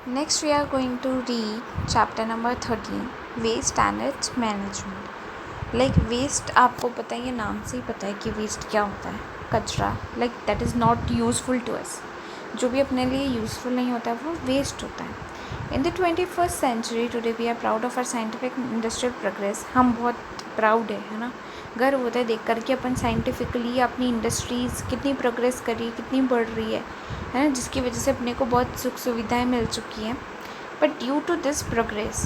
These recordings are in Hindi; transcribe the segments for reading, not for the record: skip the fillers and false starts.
Next, we are going to read chapter number 13, waste and its management. Like waste, आपको पता है, ये नाम से ही पता है कि waste क्या होता है. कचरा, like that is not useful to us. जो भी अपने लिए यूज़फुल नहीं होता है वो वेस्ट होता है. In the 21st century, today we are proud of our scientific and industrial progress. हम बहुत प्राउड है ना, गर्व होता है देख कर कि अपन साइंटिफिकली अपनी इंडस्ट्रीज़ कितनी प्रोग्रेस कर रही है, कितनी बढ़ रही है ना, जिसकी वजह से अपने को बहुत सुख सुविधाएं मिल चुकी हैं. But due to this progress,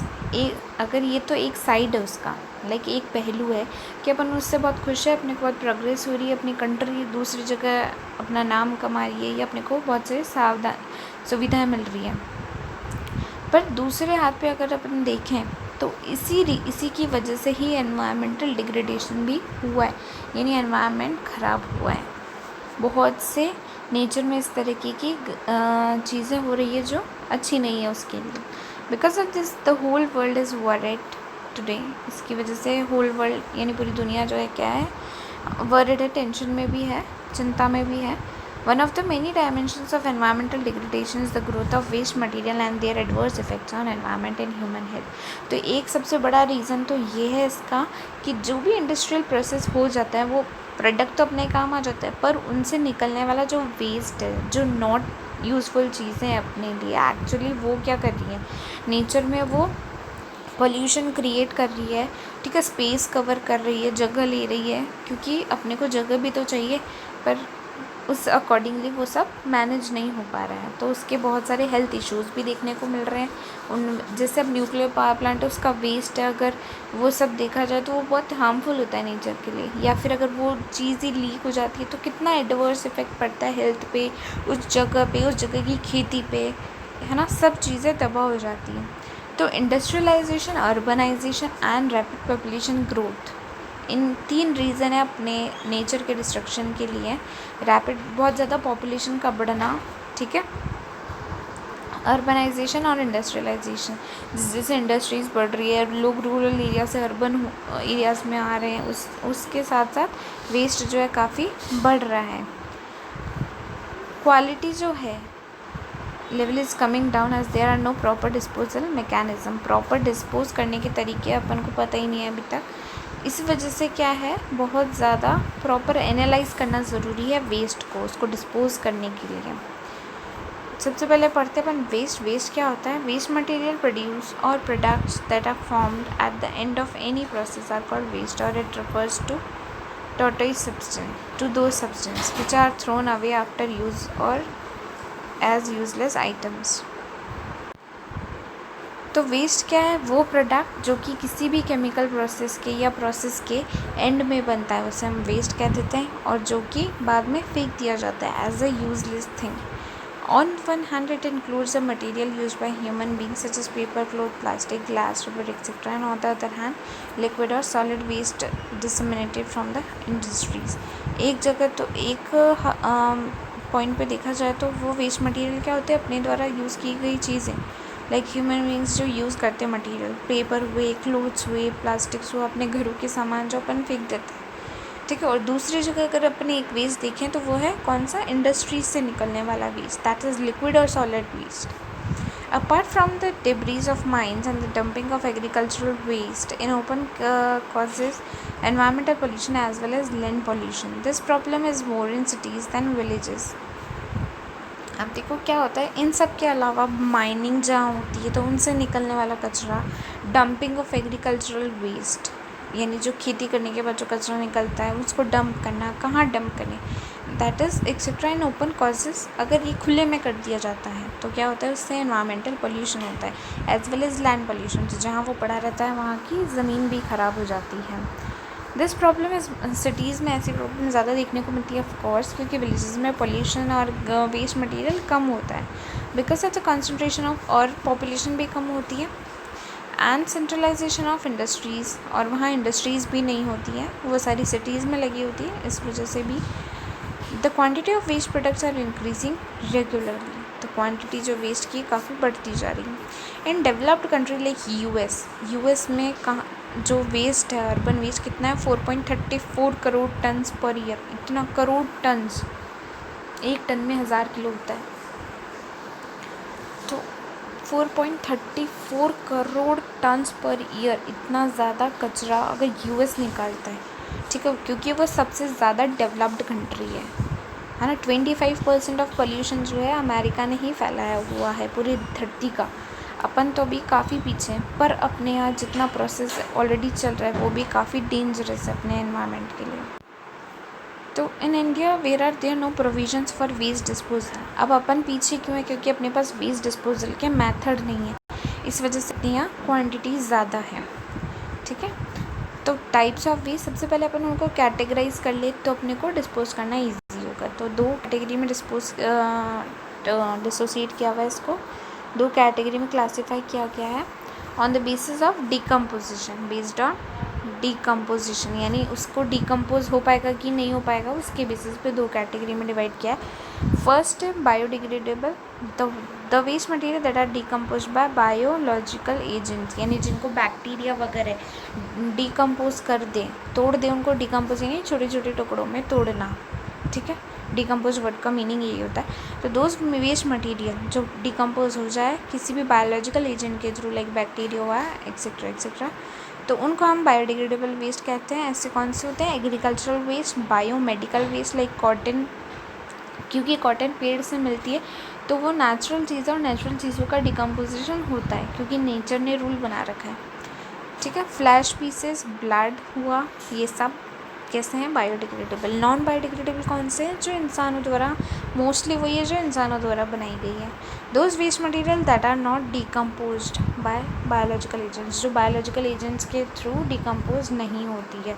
अगर ये तो एक साइड है उसका, लाइक एक पहलू है कि अपन उससे बहुत खुश है, अपने को बहुत प्रोग्रेस हो रही है, अपनी कंट्री दूसरी जगह अपना नाम कमा रही है, या अपने को बहुत सारी सुविधाएँ मिल रही हैं. पर दूसरे हाथ पे अगर अपन देखें तो इसी की वजह से ही एनवायरमेंटल डिग्रेडेशन भी हुआ है, यानी एनवायरनमेंट ख़राब हुआ है. बहुत से नेचर में इस तरीके की चीज़ें हो रही है जो अच्छी नहीं है उसके लिए. Because of this the whole world is worried today. इसकी वजह से होल वर्ल्ड यानी पूरी दुनिया जो है क्या है, वरीड है, टेंशन में भी है, चिंता में भी है. One of the many dimensions of environmental degradation is the growth of waste material and their adverse effects on environment and human health. तो एक सबसे बड़ा रीज़न तो ये है इसका कि जो भी इंडस्ट्रियल प्रोसेस हो जाता है वो प्रोडक्ट तो अपने काम आ जाता है, पर उनसे निकलने वाला जो वेस्ट है, जो नॉट यूज़फुल चीज़ें हैं अपने लिए, एक्चुअली वो क्या कर रही हैं नेचर में, वो पॉल्यूशन क्रिएट कर रही है. ठीक है, स्पेस कवर कर रही है, जगह ले रही है, क्योंकि अपने को जगह भी तो चाहिए, पर उस अकॉर्डिंगली वो सब मैनेज नहीं हो पा रहा है. तो उसके बहुत सारे हेल्थ इश्यूज़ भी देखने को मिल रहे हैं. उन जैसे अब न्यूक्लियर पावर प्लांट है, उसका वेस्ट है, अगर वो सब देखा जाए तो वो बहुत हार्मफुल होता है नेचर के लिए. या फिर अगर वो चीज़ ही लीक हो जाती है तो कितना एडवर्स इफेक्ट पड़ता है हेल्थ पे, उस जगह की खेती पे, है ना, सब चीज़ें तबाह हो जाती हैं. तो industrialisation, urbanisation and rapid population growth, इन 3 रीज़न है अपने नेचर के डिस्ट्रक्शन के लिए. रैपिड, बहुत ज़्यादा पॉपुलेशन का बढ़ना, ठीक है, अर्बनाइजेशन और इंडस्ट्रियलाइजेशन, जैसे इंडस्ट्रीज़ बढ़ रही है, लोग रूरल एरिया से अर्बन एरियाज़ में आ रहे हैं, उसके साथ साथ वेस्ट जो है काफ़ी बढ़ रहा है. क्वालिटी जो है level is coming down as there are no proper disposal mechanism. Proper dispose करने के तरीके अपन को पता ही नहीं है अभी तक. इस वजह से क्या है, बहुत ज़्यादा प्रॉपर एनालाइज करना ज़रूरी है वेस्ट को, उसको डिस्पोज करने के लिए. सबसे पहले पढ़ते अपन वेस्ट क्या होता है. वेस्ट मटेरियल प्रोड्यूस और products that are formed at the end of any process are called waste, और it refers to those substances which are thrown away after use or as useless items. तो वेस्ट क्या है, वो प्रोडक्ट जो कि किसी भी केमिकल प्रोसेस के या प्रोसेस के एंड में बनता है उसे हम वेस्ट कह देते हैं, और जो कि बाद में फेंक दिया जाता है as a useless thing. On one hand it includes a material used by human beings such as paper, cloth, plastic, glass, rubber etcetera, and on the other hand liquid और solid waste disseminated from the industries. एक जगह तो एक पॉइंट पे देखा जाए तो वो वेस्ट मटेरियल क्या होते हैं, अपने द्वारा यूज़ की गई चीज़ें, लाइक ह्यूमन बींग्स जो यूज़ करते हैं मटेरियल, पेपर हुए, क्लोथ्स हुए, प्लास्टिक्स हुआ, अपने घरों के सामान जो अपन फेंक देते हैं. ठीक है, और दूसरी जगह अगर अपने एक वेस्ट देखें तो वो है कौन सा, इंडस्ट्रीज से निकलने वाला वेस्ट, दैट इज़ लिक्विड और solid waste. Apart from the debris of mines and the dumping of agricultural waste in open causes environmental pollution as well as land pollution. This problem is more in cities than villages. अब देखो क्या होता है, इन सब के अलावा माइनिंग जहाँ होती है तो उनसे निकलने वाला कचरा, डंपिंग ऑफ एग्रीकल्चरल वेस्ट, यानी जो खेती करने के बाद जो कचरा निकलता है उसको डंप करना, कहाँ डंप करें, that is etcetera in open causes. अगर ये खुले में कर दिया जाता है तो क्या होता है, उससे एनवायरमेंटल पोल्यूशन होता है as well as land pollution. तो जहाँ वो पड़ा रहता है वहाँ की ज़मीन भी ख़राब हो जाती है. दिस प्रॉब्लम इज़, सिटीज़ में ऐसी प्रॉब्लम ज़्यादा देखने को मिलती है ऑफकोर्स, क्योंकि विलेजेस में पोल्यूशन और वेस्ट मटेरियल कम होता है, because of the concentration of, और पॉपुलेशन भी कम होती है, एंड सेंट्रलाइजेशन ऑफ इंडस्ट्रीज़, और वहाँ इंडस्ट्रीज़ भी नहीं होती हैं, वो सारी सिटीज़ में लगी होती है. इस वजह से भी the quantity of waste products are increasing regularly. तो क्वांटिटी जो वेस्ट की काफ़ी बढ़ती जा रही है. In developed country like US में कहाँ जो वेस्ट है, अर्बन वेस्ट कितना है, 4.34 करोड़ टन्स पर ईयर. इतना करोड़ टन्स, एक टन में 1000 किलो होता है. तो 34.34 करोड़ टन्स पर ईयर, इतना ज़्यादा कचरा अगर यूएस निकालता है, ठीक है, क्योंकि वो सबसे ज़्यादा डेवलप्ड कंट्री है ना। 25% ऑफ पोल्यूशन जो है अमेरिका ने ही फैलाया हुआ है पूरी धरती का। अपन तो अभी काफ़ी पीछे हैं, पर अपने यहाँ जितना प्रोसेस ऑलरेडी चल रहा है वो भी काफ़ी डेंजरस है अपने एनवायरनमेंट के लिए। तो in India where are there no provisions for waste disposal. अब अपन पीछे क्यों है? क्योंकि अपने पास वेस्ट डिस्पोजल के मेथड नहीं है, इस वजह से अपने यहाँ क्वान्टिटी ज़्यादा है, ठीक है। तो टाइप्स ऑफ वेस्ट, सबसे पहले अपन उनको कैटेगराइज कर ले तो अपने को डिस्पोज करना ईजी होगा। तो दो कैटेगरी में डिसोसिएट किया हुआ है, इसको दो कैटेगरी में क्लासीफाई किया गया है on the basis of decomposition, based on decomposition, यानी उसको डिकम्पोज हो पाएगा कि नहीं हो पाएगा उसके बेसिस पे दो कैटेगरी में डिवाइड किया है। First biodegradable, the waste material that are decompose by biological agents, यानी जिनको बैक्टीरिया वगैरह डिकम्पोज कर दें, तोड़ दें उनको, डिकम्पोज यानी छोटे छोटे टुकड़ों में तोड़ना, ठीक है। डिकम्पोज वर्ड का मीनिंग यही होता है। तो दोज वेस्ट मटेरियल जो डिकम्पोज हो जाए किसी भी बायोलॉजिकल एजेंट के थ्रू, लाइक बैक्टीरिया हुआ एक्सेट्रा एक्सेट्रा, तो उनको हम बायोडिग्रेडेबल वेस्ट कहते हैं। ऐसे कौन से होते हैं? Agricultural waste, biomedical waste like cotton, क्योंकि कॉटन पेड़ से मिलती है तो वो नेचुरल चीज़ है और नेचुरल चीज़ों का डिकम्पोजिशन होता है क्योंकि नेचर ने रूल बना रखा है, ठीक है। फ्लैश पीसेस, ब्लड हुआ, ये सब कैसे हैं? बायोडिग्रेडेबल। नॉन बायोडिग्रेडेबल कौन से हैं? जो इंसानों द्वारा, मोस्टली वही है जो इंसानों द्वारा बनाई गई है। Those waste material that are not decomposed by biological agents, जो बायोलॉजिकल एजेंट्स के थ्रू डिकम्पोज नहीं होती है,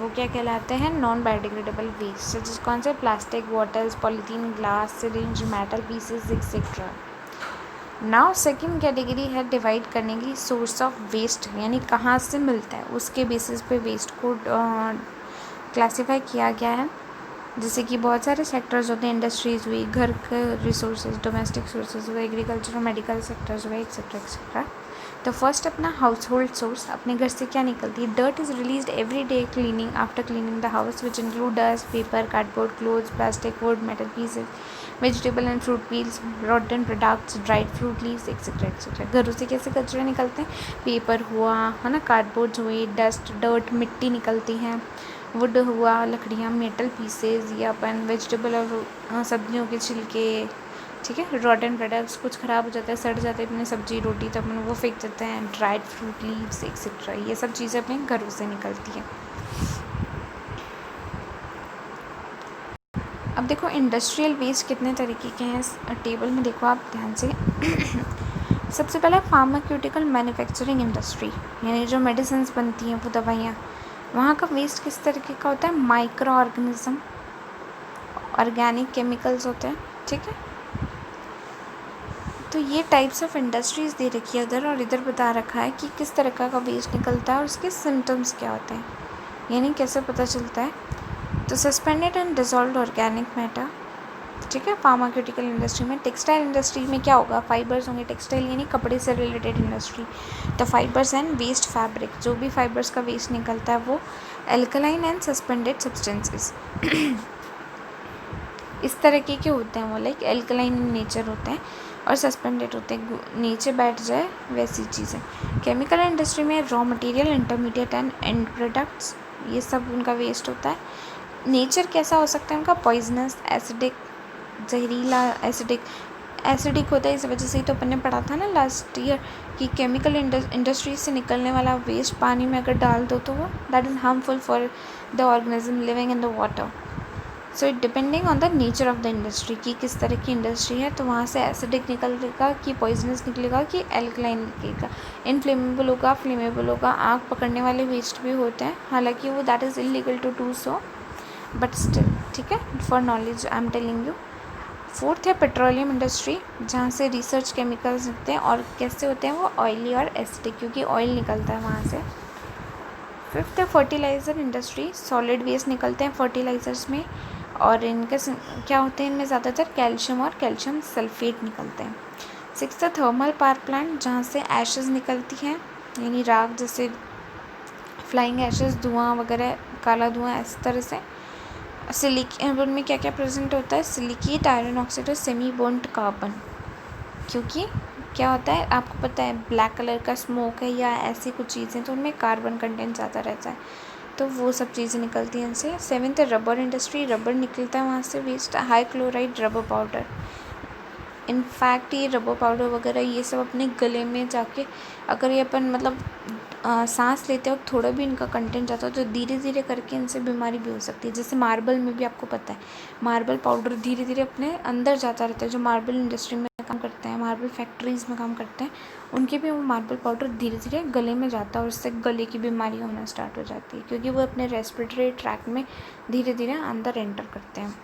वो क्या कहलाते हैं? Non biodegradable waste. जिस कौन से? Plastic bottles, polythene, glass, syringe, metal pieces etcetera. Now second category है डिवाइड करने की, सोर्स ऑफ वेस्ट, यानी कहाँ से मिलता है उसके बेसिस पे वेस्ट को क्लासीफाई किया गया है। जैसे कि बहुत सारे सेक्टर्स होते हैं, इंडस्ट्रीज हुई, घर के रिसोर्सेज, डोमेस्टिक सोर्सेज हुए, एग्रीकल्चर और मेडिकल सेक्टर्स हुए, एक्सेट्रा एक्सेट्रा। तो फर्स्ट अपना हाउस होल्ड सोर्स, अपने घर से क्या निकलती है? Dirt is released every day cleaning after cleaning the house which include dust, paper, cardboard, clothes, plastic, would, metal pieces, vegetable and fruit peels, rotten products, dried fruit leaves etcetera etcetera. घरों से कैसे कचरे निकलते हैं? पेपर हुआ, है ना, कार्डबोर्ड हुए, डस्ट, डर्ट, मिट्टी निकलती हैं, वुड हुआ, लकड़ियाँ, मेटल पीसेज, या अपन वेजिटेबल और सब्जियों के छिलके, ठीक है। रॉटन प्रोडक्ट्स, कुछ ख़राब हो जाता है, सड़ जाते हैं अपने सब्जी रोटी, तो अपन वो फेंक देते हैं, ड्राइड फ्रूट लीव्स एक्सेट्रा, ये सब चीज़ें अपने घरों से निकलती हैं। अब देखो इंडस्ट्रियल वेस्ट कितने तरीके के हैं, इस टेबल में देखो आप ध्यान से। सबसे पहले फार्मास्यूटिकल मैन्युफैक्चरिंग इंडस्ट्री, यानी जो मेडिसिन बनती हैं वो दवाइयाँ, वहाँ का वेस्ट किस तरीके का होता है? माइक्रो ऑर्गेनिज्म, ऑर्गेनिक केमिकल्स होते हैं, ठीक है। तो ये टाइप्स ऑफ इंडस्ट्रीज़ दे रखी है इधर, और इधर बता रखा है कि किस तरह का वेस्ट निकलता है और उसके सिम्टम्स क्या होते हैं, यानी कैसे पता चलता है। तो suspended and dissolved organic matter, ठीक है, फार्मास्यूटिकल इंडस्ट्री में। टेक्सटाइल इंडस्ट्री में क्या होगा? फाइबर्स होंगे, टेक्सटाइल यानी कपड़े से रिलेटेड इंडस्ट्री, तो फाइबर्स एंड वेस्ट फैब्रिक, जो भी फाइबर्स का वेस्ट निकलता है वो एल्कलाइन एंड सस्पेंडेड सब्सटेंसेस इस तरीके के होते हैं, वो लाइक एल्कलाइन इन नेचर होते हैं और सस्पेंडेड होते हैं, नीचे बैठ जाए वैसी चीज़ें। केमिकल इंडस्ट्री में raw material, intermediate and and products, ये सब उनका वेस्ट होता है। नेचर कैसा हो सकता है उनका? पॉइजनस, एसिडिक, जहरीला, एसिडिक होता है, इस वजह से ही तो अपन ने पढ़ा था ना लास्ट ईयर कि केमिकल इंडस्ट्री से निकलने वाला वेस्ट पानी में अगर डाल दो तो वो that is harmful for the organism living in the water. So it depending on the nature of the industry कि किस तरह की इंडस्ट्री है, तो वहाँ से एसिडिक निकलेगा कि पॉइजनस निकलेगा कि एल्कलाइन निकलेगा, इनफ्लेमेबल होगा, फ्लेमेबल होगा। आग पकड़ने वाले वेस्ट भी होते हैं, हालांकि वो that is illegal to do so, but still, ठीक है, for knowledge I am telling you. Fourth है पेट्रोलियम इंडस्ट्री, जहाँ से रिसर्च केमिकल्स निकलते हैं और कैसे होते हैं वो? ऑयली और एसिडिक, क्योंकि ऑयल निकलता है वहाँ से। फिफ्थ है फर्टिलाइज़र इंडस्ट्री, सॉलिड वेस्ट निकलते हैं फर्टिलाइज़र्स में, और इनके क्या होते हैं? इनमें ज़्यादातर कैल्शियम और कैल्शियम सल्फेट निकलते हैं। सिक्स्थ है थर्मल पावर प्लांट, जहाँ से एशेज़ निकलती हैं, यानी राख, जैसे फ्लाइंग एशेज़, धुआं वगैरह, काला धुआं, इस तरह से। उनमें क्या क्या प्रेजेंट होता है? सिलिकेट, आयरन ऑक्साइड और सेमी बर्न्ड कार्बन, क्योंकि क्या होता है आपको पता है, ब्लैक कलर का स्मोक है या ऐसी कुछ चीज़ें, तो उनमें कार्बन कंटेंट ज़्यादा रहता है, तो वो सब चीज़ें निकलती हैं इनसे। 7th है रबर इंडस्ट्री, रबर निकलता है वहाँ से waste, high chloride rubber powder. In fact ये रबर पाउडर वगैरह ये सब अपने गले में जाके अगर ये अपन मतलब सांस लेते वक्त थोड़ा भी इनका कंटेंट जाता है तो धीरे धीरे करके इनसे बीमारी भी हो सकती है। जैसे मार्बल में भी आपको पता है मार्बल पाउडर धीरे धीरे अपने अंदर जाता रहता है। जो मार्बल इंडस्ट्री में काम करते हैं, मार्बल फैक्ट्रीज़ में काम करते हैं, उनके भी वो मार्बल पाउडर धीरे धीरे गले में जाता है और उससे गले की बीमारी होना स्टार्ट हो जाती है, क्योंकि वो अपने रेस्पिरेटरी ट्रैक में धीरे धीरे अंदर एंटर करते हैं।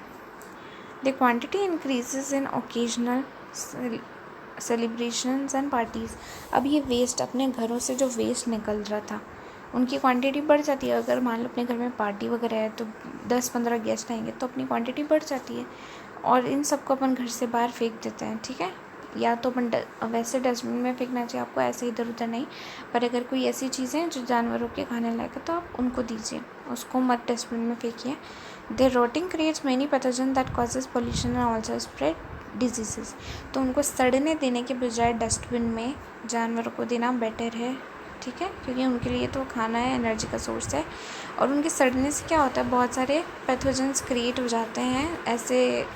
The quantity increases in occasional celebrations and parties. अब ये वेस्ट अपने घरों से जो वेस्ट निकल रहा था उनकी क्वांटिटी बढ़ जाती है। अगर मान लो अपने घर में पार्टी वगैरह है तो 10-15 गेस्ट आएंगे तो अपनी क्वांटिटी बढ़ जाती है और इन सबको अपन घर से बाहर फेंक देते हैं। ठीक है, या तो अपन वैसे डस्टबिन में फेंकना चाहिए आपको, ऐसे इधर उधर नहीं। पर अगर कोई ऐसी चीज़ें हैं जो जानवरों के खाने लायक है तो आप उनको दीजिए, उसको मत डस्टबिन में फेंकिए। The rotting creates many pathogen that causes pollution and also spread disease. तो उनको सड़ने देने के बजाय डस्टबिन में जानवरों को देना बेटर है। ठीक है, क्योंकि उनके लिए तो खाना है, एनर्जी का सोर्स है, और उनके सड़ने से क्या होता है बहुत सारे पैथोजेंस क्रिएट हो जाते हैं ऐसे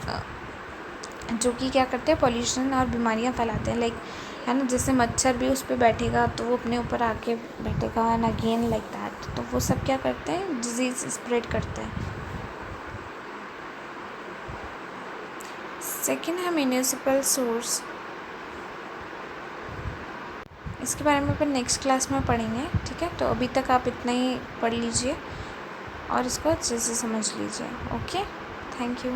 जो कि क्या करते हैं पॉल्यूशन और बीमारियां फैलाते हैं। लाइक है ना, जैसे मच्छर भी उस पर बैठेगा तो वो अपने ऊपर आके बैठेगा एंड अगेन लाइक दैट, तो वो सब क्या करते हैं डिजीज़ स्प्रेड करते हैं। सेकेंड है म्यूनिसिपल सोर्स, इसके बारे में अपन नेक्स्ट क्लास में पढ़ेंगे। ठीक है, तो अभी तक आप इतना ही पढ़ लीजिए और इसको अच्छे से समझ लीजिए। Okay, thank you.